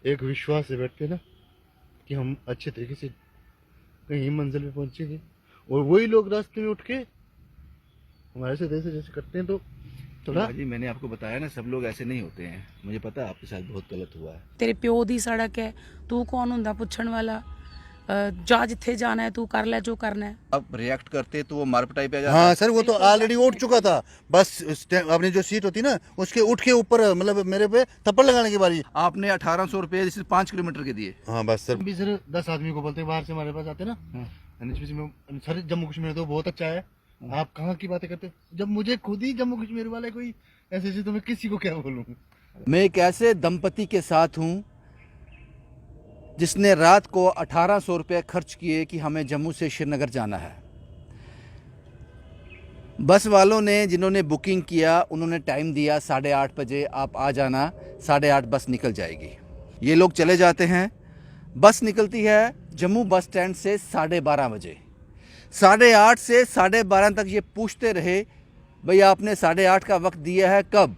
एक विश्वास से बैठते ना कि हम अच्छे तरीके से कहीं मंजिल पे पहुंचेंगे, और वही लोग रास्ते में उठ के हमारे से जैसे करते हैं, तो थोड़ा जी मैंने आपको बताया ना, सब लोग ऐसे नहीं होते हैं। मुझे पता है आपके साथ बहुत गलत हुआ है। तेरे प्यो दी सड़क है, तू कौन हुंदा पुछण वाला? जा जिथे जाना है तू कर ले जो करना है। आप रिएक्ट करते तो वो मारपटाई पे आ जाता। हाँ सर, वो तो ऑलरेडी उठ चुका था। बस अपनी जो सीट होती ना उसके उठ के ऊपर मतलब मेरे पे थप्पड़ लगाने की बारी। आपने 1800 रुपये सिर्फ 5 किलोमीटर के दिए। हाँ बस सर, भी सर 10 आदमी को बोलते बाहर से हमारे पास आते ना, NHPC में सर जम्मू कश्मीर तो बहुत अच्छा है, आप कहाँ की बातें करते, जब मुझे खुद ही जम्मू कश्मीर वाले कोई ऐसे तो मैं किसी को क्या बोलूँ। मैं एक ऐसे दंपति के साथ हूँ जिसने रात को 1800 रुपये खर्च किए कि हमें जम्मू से श्रीनगर जाना है। बस वालों ने जिन्होंने बुकिंग किया उन्होंने टाइम दिया 8:30 बजे आप आ जाना, 8:30 बस निकल जाएगी। ये लोग चले जाते हैं। बस निकलती है जम्मू बस स्टैंड से 12:30 बजे। 8:30 से 12:30 तक ये पूछते रहे, भैया आपने 8:30 का वक्त दिया है कब?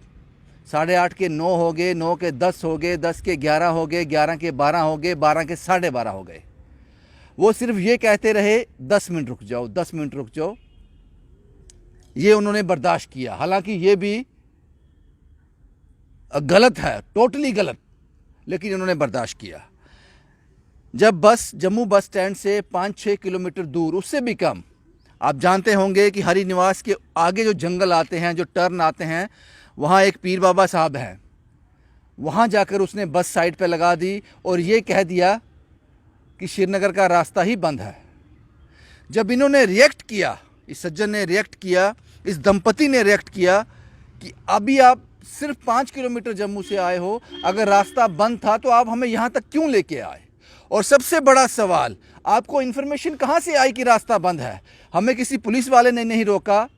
8:30 के 9 हो गए, 9 के 10 हो गए, 10 के 11 हो गए, 11 के 12 हो गए, 12 के 12:30 हो गए। वो सिर्फ ये कहते रहे 10 मिनट रुक जाओ, 10 मिनट रुक जाओ। ये उन्होंने बर्दाश्त किया, हालांकि ये भी गलत है, टोटली गलत, लेकिन उन्होंने बर्दाश्त किया। जब बस जम्मू बस स्टैंड से 5-6 किलोमीटर दूर, उससे भी कम, आप जानते होंगे कि हरी निवास के आगे जो जंगल आते हैं, जो टर्न आते हैं, वहाँ एक पीर बाबा साहब हैं। वहाँ जाकर उसने बस साइड पे लगा दी और ये कह दिया कि श्रीनगर का रास्ता ही बंद है। जब इन्होंने रिएक्ट किया, इस सज्जन ने रिएक्ट किया, इस दंपति ने रिएक्ट किया कि अभी आप सिर्फ 5 किलोमीटर जम्मू से आए हो, अगर रास्ता बंद था तो आप हमें यहाँ तक क्यों लेके आए? और सबसे बड़ा सवाल, आपको इन्फॉर्मेशन कहाँ से आई कि रास्ता बंद है? हमें किसी पुलिस वाले ने नहीं रोका,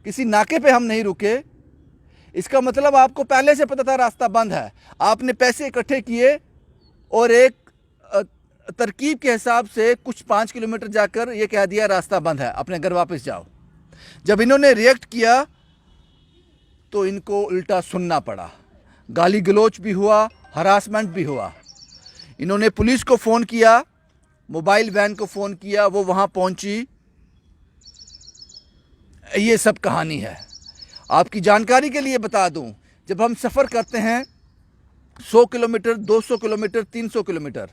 किसी नाके पे हम नहीं रुके। इसका मतलब आपको पहले से पता था रास्ता बंद है। आपने पैसे इकट्ठे किए और एक तरकीब के हिसाब से कुछ 5 किलोमीटर जाकर ये कह दिया रास्ता बंद है, अपने घर वापस जाओ। जब इन्होंने रिएक्ट किया तो इनको उल्टा सुनना पड़ा, गाली गलौच भी हुआ, हरासमेंट भी हुआ। इन्होंने पुलिस को फ़ोन किया, मोबाइल वैन को फ़ोन किया, वो वहाँ पहुँची। ये सब कहानी है। आपकी जानकारी के लिए बता दूं, जब हम सफ़र करते हैं 100 किलोमीटर, 200 किलोमीटर, 300 किलोमीटर,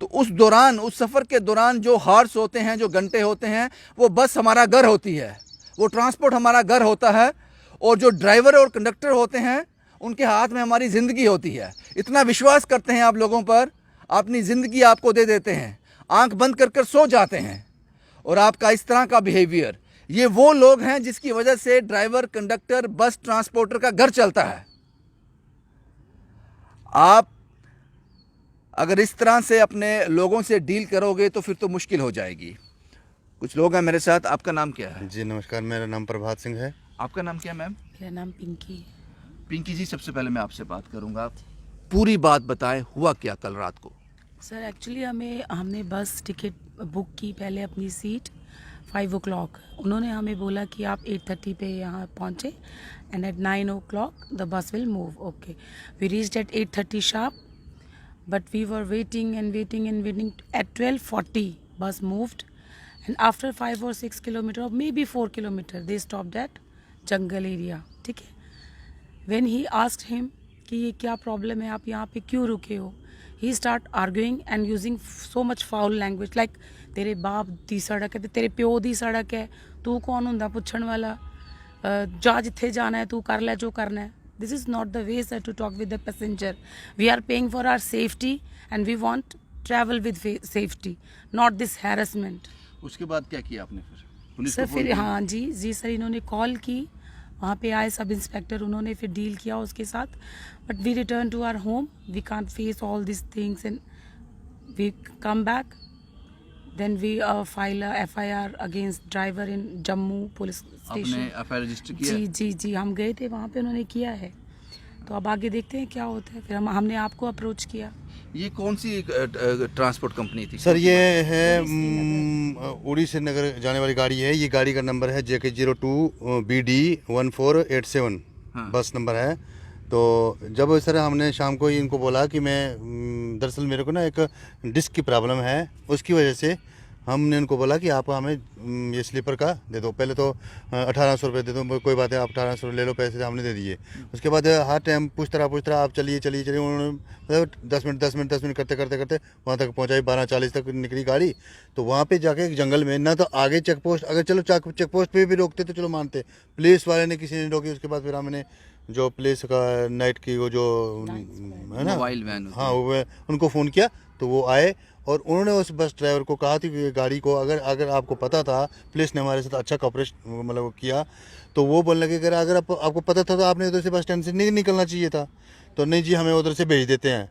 तो उस दौरान, उस सफ़र के दौरान जो हार्स होते हैं, जो घंटे होते हैं, वो बस हमारा घर होती है, वो ट्रांसपोर्ट हमारा घर होता है, और जो ड्राइवर और कंडक्टर होते हैं उनके हाथ में हमारी ज़िंदगी होती है। इतना विश्वास करते हैं आप लोगों पर, अपनी ज़िंदगी आपको दे देते हैं, आंख बंद कर कर सो जाते हैं। और आपका इस तरह का बिहेवियर, ये वो लोग हैं जिसकी वजह से ड्राइवर, कंडक्टर, बस ट्रांसपोर्टर का घर चलता है। आप अगर इस तरह से अपने लोगों से डील करोगे तो फिर तो मुश्किल हो जाएगी। कुछ लोग हैं मेरे साथ। आपका नाम क्या है? जी नमस्कार, मेरा नाम प्रभात सिंह है। आपका नाम क्या है मैम? मेरा नाम पिंकी है। पिंकी जी, सबसे पहले मैं आपसे बात करूंगा, पूरी बात बताएं, हुआ क्या कल रात को? सर एक्चुअली हमने बस टिकट बुक की पहले अपनी सीट 5 o'clock। उन्होंने हमें बोला कि आप 8:30 पे यहाँ पहुँचे and at 9 o'clock the bus will move. Okay, we reached at 8:30 sharp, but we were waiting and waiting and waiting. At 12:40 bus moved, and after 5 or 6 kilometer or maybe 4 kilometer they stopped at jungle area. ठीक है, when he asked him कि ये क्या problem है, आप यहाँ पे क्यों रुके हो, he start arguing and using so much foul language like तेरे बाप दी सड़क है, तेरे प्यो दी सड़क है, तू कौन हुंदा पुछण वाला? जा जिथे जाना है तू कर ले जो करना है। This is not the way, sir, to talk with the passenger. We are paying for our safety and we want travel with safety, not this harassment. उसके बाद क्या किया आपने फिर? पुलिस सर को फिर फोन किया? हाँ जी सर, इन्होंने कॉल की, वहाँ पे आए सब इंस्पेक्टर, उन्होंने फिर डील किया उसके साथ। But we return to our home, we can't face all this things and we come back. Then we file a FIR against driver in Jammu police station. आपने FIR रजिस्टर किया? जी हम गए थे वहाँ पे, उन्होंने किया है। तो अब आगे देखते हैं क्या होता है। फिर हमने आपको अप्रोच किया। ये कौन सी ट्रांसपोर्ट कंपनी थी? सर ये है उड़ी से नगर जाने वाली गाड़ी है। ये गाड़ी का नंबर है JK02BD1487, हाँ। बस नंबर है। तो जब सर हमने शाम को ही इनको बोला कि मैं दरअसल मेरे को ना एक डिस्क की प्रॉब्लम है, उसकी वजह से हमने उनको बोला कि आप हमें ये स्लीपर का दे दो। पहले तो 1800 रुपये दे दो, कोई बात है आप 1800 ले लो पैसे, हमने दे दिए। उसके बाद हर टाइम पूछता रहा आप चलिए चलिए चलिए, उन्होंने मतलब 10 मिनट करते करते करते वहाँ तक पहुँचाई। 12:40 तक निकली गाड़ी। तो वहाँ पे जाके एक जंगल में ना, तो आगे चेक पोस्ट, अगर चलो चेक पोस्ट पे भी रोकते तो चलो मानते, पुलिस वाले ने किसी ने रोकी। उसके बाद फिर हमने जो पुलिस का नाइट की वो जो है ना मोबाइल वैन होती हाँ, वो उनको फ़ोन किया तो वो आए और उन्होंने उस बस ड्राइवर को कहा थी कि गाड़ी को अगर आपको पता था, पुलिस ने हमारे साथ अच्छा कॉपरेशन मतलब किया, तो वो बोलने लगे अगर आपको पता था तो आपने उधर से बस स्टैंड से नहीं निकलना चाहिए था। तो नहीं जी, हमें उधर से भेज देते हैं।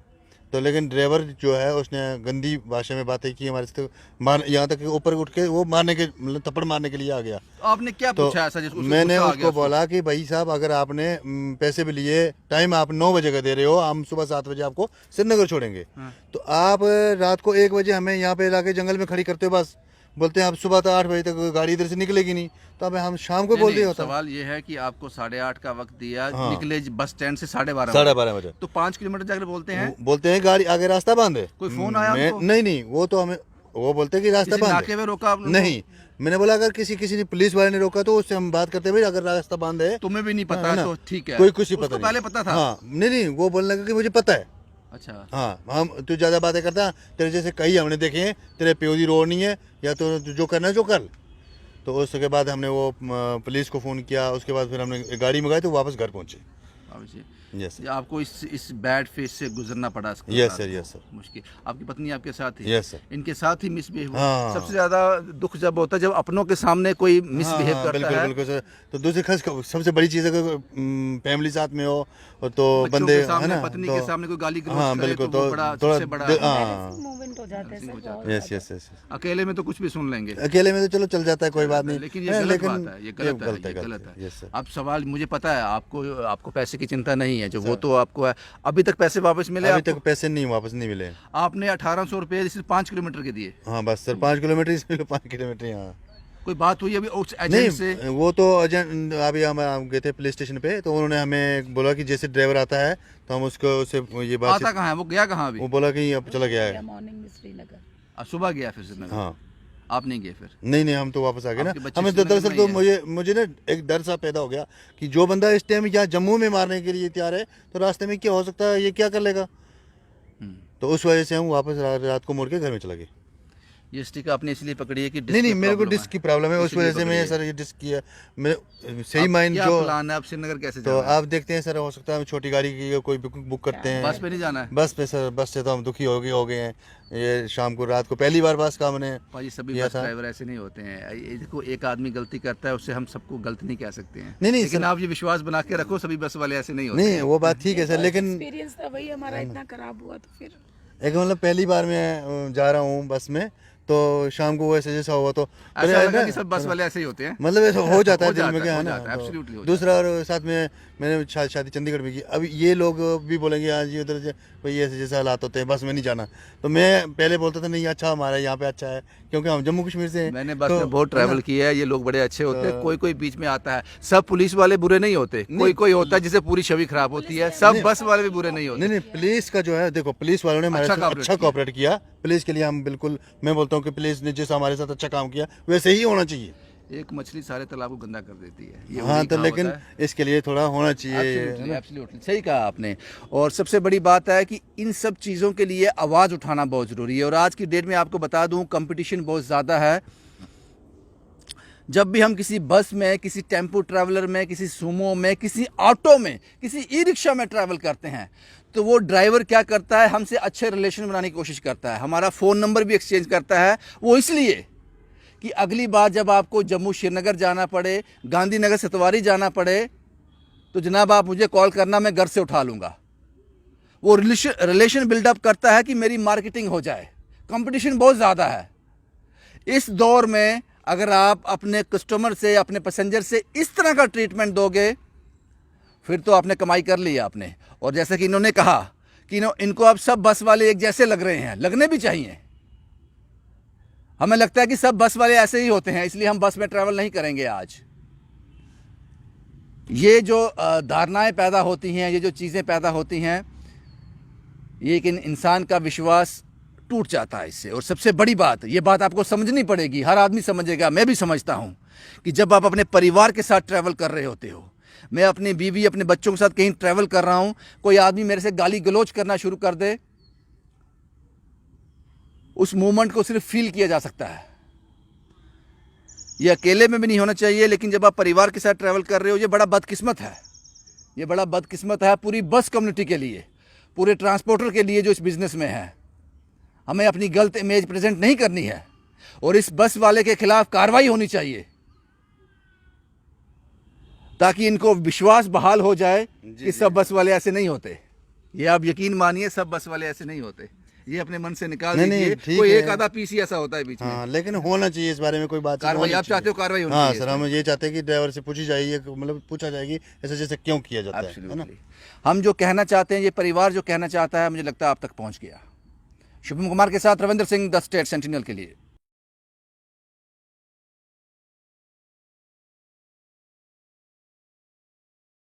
तो लेकिन ड्राइवर जो है उसने गंदी भाषा में बातें की हमारे से, मार यहाँ तक ऊपर उठ के वो मारने के मतलब थप्पड़ मारने के लिए आ गया। आपने क्या तो पूछा ऐसा जिसको मैंने गुस्सा आ गया उसको बोला कि भाई साहब, अगर आपने पैसे भी लिए, टाइम आप 9 बजे का दे रहे हो, हम सुबह 7 बजे आपको श्रीनगर छोड़ेंगे, तो आप रात को 1 बजे हमें यहाँ पे लाके जंगल में खड़ी करते हो बस। बोलते हैं आप सुबह तो 8 बजे तक गाड़ी इधर से निकलेगी नहीं, तो अब हम शाम को बोल दिया होता। सवाल ये है कि आपको 8:30 का वक्त दिया, हाँ। निकले बस स्टैंड से 12:30 बजे, तो 5 किलोमीटर जाकर बोलते हैं गाड़ी आगे रास्ता बंद है। कोई फोन आया उनको? नहीं, वो तो हमें वो बोलते हैं कि रास्ता बंद नाके पे रोका आपने? नहीं, मैंने बोला अगर किसी ने पुलिस वाले ने रोका तो उससे हम बात करते हैं, भाई अगर रास्ता बंद है, तुम्हें भी नहीं पता है ना? तो ठीक है, कोई कुछ ही उसको पता पहले नहीं। पता था? हाँ, नहीं, वो बोलने लगा कि मुझे पता है। अच्छा, हाँ, हम तू ज्यादा बातें करता, तेरे जैसे कई हमने देखे हैं, तेरे प्योदी रोड नहीं है, या तो जो करना है जो कर। तो उसके बाद हमने वो पुलिस को फ़ोन किया। उसके बाद फिर हमने गाड़ी मंगाई तो वापस घर पहुँचे। यस ये आपको इस बैड फेस से गुजरना पड़ा? Yes sir. मुश्किल। आपकी पत्नी आपके साथ थी? Yes sir. इनके साथ ही मिसबिहेव हुआ? हाँ। सबसे ज्यादा दुख जब होता है जब अपनों के सामने कोई मिसबिहेव हाँ, करता है। बिल्कुल सर। तो दूसरी खास सबसे बड़ी चीज़ अगर फैमिली साथ में हो तो बच्चों बंदे के सामने, है ना, पत्नी तो के सामने कोई गाली गलौज हाँ करे बिल्कुल, तो वो बड़ा थोड़ा सबसे बड़ा हाँ, मूवमेंट हो जाता है सर, बहुत यस। अकेले में तो कुछ भी सुन लेंगे, अकेले में तो चलो चल जाता है, कोई बात नहीं, लेकिन ये गलत बात है, ये गलत है। Yes sir. अब सवाल मुझे पता है आपको पैसे की चिंता नहीं है, जो वो तो आपको है। अभी तक पैसे वापस मिले? अभी तक पैसे नहीं वापस नहीं मिले। आपने 1800 रुपये सिर्फ 5 किलोमीटर के दिए? हाँ बस सर, 5 किलोमीटर, इसमें 5 किलोमीटर यहाँ। कोई बात हुई अभी उस एजेंट से? नहीं, वो तो एजेंट अभी हम गए थे पुलिस स्टेशन पे, तो उन्होंने हमें बोला कि जैसे ड्राइवर आता है तो हम उसको उससे ये बात। आता कहाँ है वो? गया कहाँ अभी? वो बोला कि अब चला गया है। मॉर्निंग में श्रीनगर। सुबह गया फिर श्रीनगर? हाँ। आप नहीं गए फिर? नहीं, हम तो वापस आ गए ना। आपके बच्चे हमें श्रीनगर दरअसल में तो ही हैं? मुझे ना एक डर सा पैदा हो गया कि जो बंदा इस टाइम यहाँ जम्मू में मारने के लिए तैयार है, तो रास्ते में क्या हो सकता है, ये क्या कर लेगा। तो उस वजह से हम वापस रात को मुड़ के घर में चला गए। ये स्टिक आपने इसलिए पकड़ी है कि नहीं, मेरे को डिस्क की प्रॉब्लम है, उस वजह से मैं सर ये डिस्क किया। मेरे सही माइंड जो प्लान है, आप श्रीनगर कैसे तो जाना है? आप देखते हैं सर, हो सकता है हम छोटी गाड़ी की कोई बुक करते हैं। बस पे नहीं जाना है? बस पे सर, बस से तो हम दुखी हो गए हैं। ये शाम को रात को पहली बार बस का हमने भाई सभी किया बस था। ड्राइवर ऐसे नहीं होते हैं। ये देखो, एक आदमी गलती करता है उससे हम सबको गलत नहीं कह सकते हैं। नहीं, लेकिन सर। आप ये विश्वास बना के रखो, सभी बस वाले ऐसे नहीं होते नहीं, वो बात ठीक है सर, लेकिन एक्सपीरियंस था वही हमारा इतना खराब हुआ, तो फिर एक मतलब पहली बार मैं जा रहा हूँ बस में, तो शाम को वैसे जैसा हुआ तो ऐसा लगा कि सब बस वाले ऐसे ही होते हैं। मतलब ऐसा हो जाता है हो दिल में, जाता क्या है, है ना। हो जाता है, तो absolutely हो दूसरा, और साथ में मैंने शादी चंडीगढ़ में की। अब ये लोग भी बोलेंगे हाँ जी उधर से भाई ऐसे जैसे हालात होते हैं, बस में नहीं जाना। तो मैं पहले बोलता था नहीं, अच्छा हमारा यहाँ पे अच्छा है, क्योंकि हम जम्मू कश्मीर से हैं। मैंने बस तो, में बहुत ट्रैवल किया है, ये लोग बड़े अच्छे होते हैं। कोई बीच में आता है। सब पुलिस वाले बुरे नहीं होते, कोई होता है जिसे पूरी छवि खराब होती है। सब बस वाले भी बुरे नहीं होते। नहीं, पुलिस का जो है, देखो पुलिस वालों ने हमारे साथ अच्छा कॉपरेट किया। पुलिस के लिए हम बिल्कुल, मैं बोलता हूँ कि पुलिस ने जैसा हमारे साथ अच्छा काम किया वैसे ही होना चाहिए। एक मछली सारे तालाब को गंदा कर देती है, ये हाँ, तो लेकिन इसके लिए थोड़ा होना चाहिए। एब्सोल्युटली सही कहा आपने। और सबसे बड़ी बात है कि इन सब चीज़ों के लिए आवाज़ उठाना बहुत ज़रूरी है। और आज की डेट में आपको बता दूं, कंपटीशन बहुत ज़्यादा है। जब भी हम किसी बस में, किसी टेम्पो ट्रैवलर में, किसी सूमो में, किसी ऑटो में, किसी ई रिक्शा में ट्रैवल करते हैं, तो वो ड्राइवर क्या करता है, हमसे अच्छे रिलेशन बनाने की कोशिश करता है, हमारा फ़ोन नंबर भी एक्सचेंज करता है। वो इसलिए कि अगली बार जब आपको जम्मू श्रीनगर जाना पड़े, गांधीनगर सतवारी जाना पड़े, तो जनाब आप मुझे कॉल करना, मैं घर से उठा लूँगा। वो रिलेशन बिल्डअप करता है कि मेरी मार्केटिंग हो जाए। कंपटीशन बहुत ज़्यादा है इस दौर में। अगर आप अपने कस्टमर से, अपने पैसेंजर से इस तरह का ट्रीटमेंट दोगे, फिर तो आपने कमाई कर ली आपने। और जैसा कि इन्होंने कहा कि इनको अब सब बस वाले एक जैसे लग रहे हैं, लगने भी चाहिए। हमें लगता है कि सब बस वाले ऐसे ही होते हैं, इसलिए हम बस में ट्रैवल नहीं करेंगे आज। ये जो धारणाएं पैदा होती हैं, ये जो चीज़ें पैदा होती हैं, ये कि इंसान का विश्वास टूट जाता है इससे। और सबसे बड़ी बात, ये बात आपको समझनी पड़ेगी, हर आदमी समझेगा, मैं भी समझता हूँ, कि जब आप अपने परिवार के साथ ट्रैवल कर रहे होते हो, मैं अपनी बीवी अपने बच्चों के साथ कहीं ट्रैवल कर रहा हूँ, कोई आदमी मेरे से गाली गलौज करना शुरू कर दे, उस मोमेंट को सिर्फ फील किया जा सकता है। ये अकेले में भी नहीं होना चाहिए, लेकिन जब आप परिवार के साथ ट्रैवल कर रहे हो, ये बड़ा बदकिस्मत है। ये बड़ा बदकिस्मत है पूरी बस कम्युनिटी के लिए, पूरे ट्रांसपोर्टर के लिए जो इस बिज़नेस में है। हमें अपनी गलत इमेज प्रेजेंट नहीं करनी है और इस बस वाले के खिलाफ कार्रवाई होनी चाहिए, ताकि इनको विश्वास बहाल हो जाए कि सब बस वाले ऐसे नहीं होते। ये आप यकीन मानिए, सब बस वाले ऐसे नहीं होते। ये अपने मन से निकाल दीजिए। कोई एक आधा पीस ही ऐसा होता है बीच में। हाँ, लेकिन होना चाहिए इस बारे में कोई बात। कार्रवाई आप चाहते हो, कार्रवाई होनी हाँ चाहिए। सर, हम ये चाहते हैं कि ड्राइवर से पूछी जाए, मतलब पूछा जाएगी ऐसे जैसे क्यों किया जाता है ना। हम जो कहना चाहते हैं, ये परिवार जो कहना चाहता है, मुझे लगता है आप तक पहुंच गया। शुभम कुमार के साथ Ravindra Singh, the state sentinel के लिए।